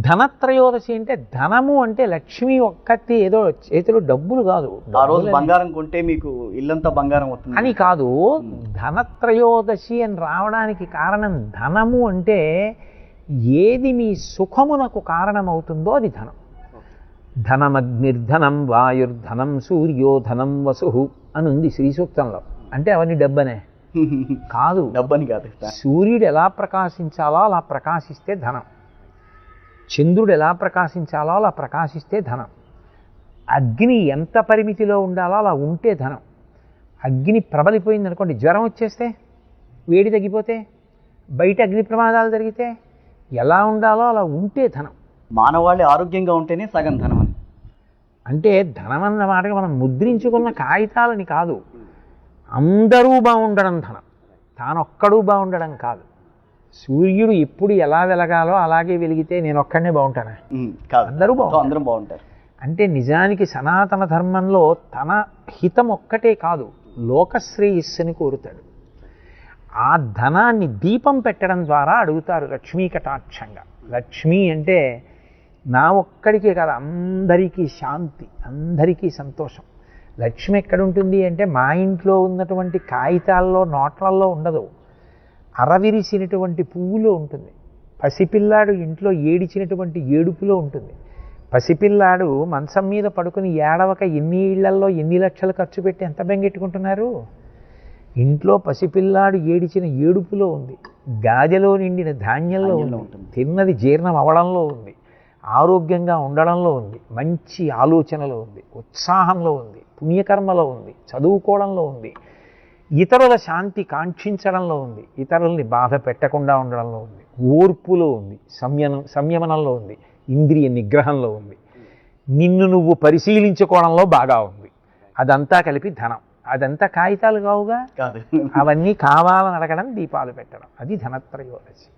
ధనత్రయోదశి అంటే ధనము అంటే లక్ష్మి ఒక్కటి ఏదో చేతిలో డబ్బులు కాదు, ఆ రోజు బంగారం కొంటే మీకు ఇల్లంతా బంగారం అవుతుంది అని కాదు. ధనత్రయోదశి అని రావడానికి కారణం ధనము అంటే ఏది మీ సుఖమునకు కారణమవుతుందో అది ధనం. ధనమగ్నిర్ధనం వాయుర్ధనం సూర్యో ధనం వసు అని ఉంది శ్రీ సూక్తంలో. అంటే అవన్నీ డబ్బనే కాదు, డబ్బని కాదు. సూర్యుడు ఎలా ప్రకాశించాలో అలా ప్రకాశిస్తే ధనం, చంద్రుడు ఎలా ప్రకాశించాలో అలా ప్రకాశిస్తే ధనం, అగ్ని ఎంత పరిమితిలో ఉండాలో అలా ఉంటే ధనం. అగ్ని ప్రబలిపోయింది అనుకోండి, జ్వరం వచ్చేస్తే, వేడి తగ్గిపోతే, బయట అగ్ని ప్రమాదాలు జరిగితే ఎలా ఉండాలో అలా ఉంటే ధనం. మానవాళి ఆరోగ్యంగా ఉంటేనే సగం ధనం అని. అంటే ధనం అన్న మాటగా మనం ముద్రించుకున్న కాగితాలని కాదు, అందరూ బాగుండడం ధనం, తానొక్కడూ బాగుండడం కాదు. సూర్యుడు ఎప్పుడు ఎలా వెలగాలో అలాగే వెలిగితే నేను ఒక్కడనే బాగుంటానా? అందరూ అందరం బాగుంటారు. అంటే నిజానికి సనాతన ధర్మంలో తన హితం ఒక్కటే కాదు, లోకశ్రేయస్సుని కోరుతాడు. ఆ ధనాన్ని దీపం పెట్టడం ద్వారా అడుగుతారు లక్ష్మీ కటాక్షంగా. లక్ష్మి అంటే నా ఒక్కడికే కాదు, అందరికీ శాంతి, అందరికీ సంతోషం. లక్ష్మి ఎక్కడుంటుంది అంటే మా ఇంట్లో ఉన్నటువంటి కాగితాల్లో నోట్లల్లో ఉండదు, అరవిరిసినటువంటి పువ్వులో ఉంటుంది. పసిపిల్లాడు ఇంట్లో ఏడిచినటువంటి ఏడుపులో ఉంటుంది. పసిపిల్లాడు మంచం మీద పడుకుని ఏడవక ఎన్ని ఇళ్లల్లో ఎన్ని లక్షలు ఖర్చు పెట్టి ఎంత బెంగెట్టుకుంటున్నారు? ఇంట్లో పసిపిల్లాడు ఏడిచిన ఏడుపులో ఉంది, గాజెలో నిండిన ధాన్యంలో ఉంది, తిన్నది జీర్ణం అవడంలో ఉంది, ఆరోగ్యంగా ఉండడంలో ఉంది, మంచి ఆలోచనలో ఉంది, ఉత్సాహంలో ఉంది, పుణ్యకర్మలో ఉంది, చదువుకోవడంలో ఉంది, ఇతరుల శాంతి కాంక్షించడంలో ఉంది, ఇతరుల్ని బాధ పెట్టకుండా ఉండడంలో ఉంది, ఓర్పులో ఉంది, సంయమనంలో ఉంది, ఇంద్రియ నిగ్రహంలో ఉంది, నిన్ను నువ్వు పరిశీలించుకోవడంలో బాగా ఉంది. అదంతా కలిపి ధనం. అదంతా కాగితాలు కావుగా, అవన్నీ కావాలని అడగడం, దీపాలు పెట్టడం, అది ధనత్రయోదశి.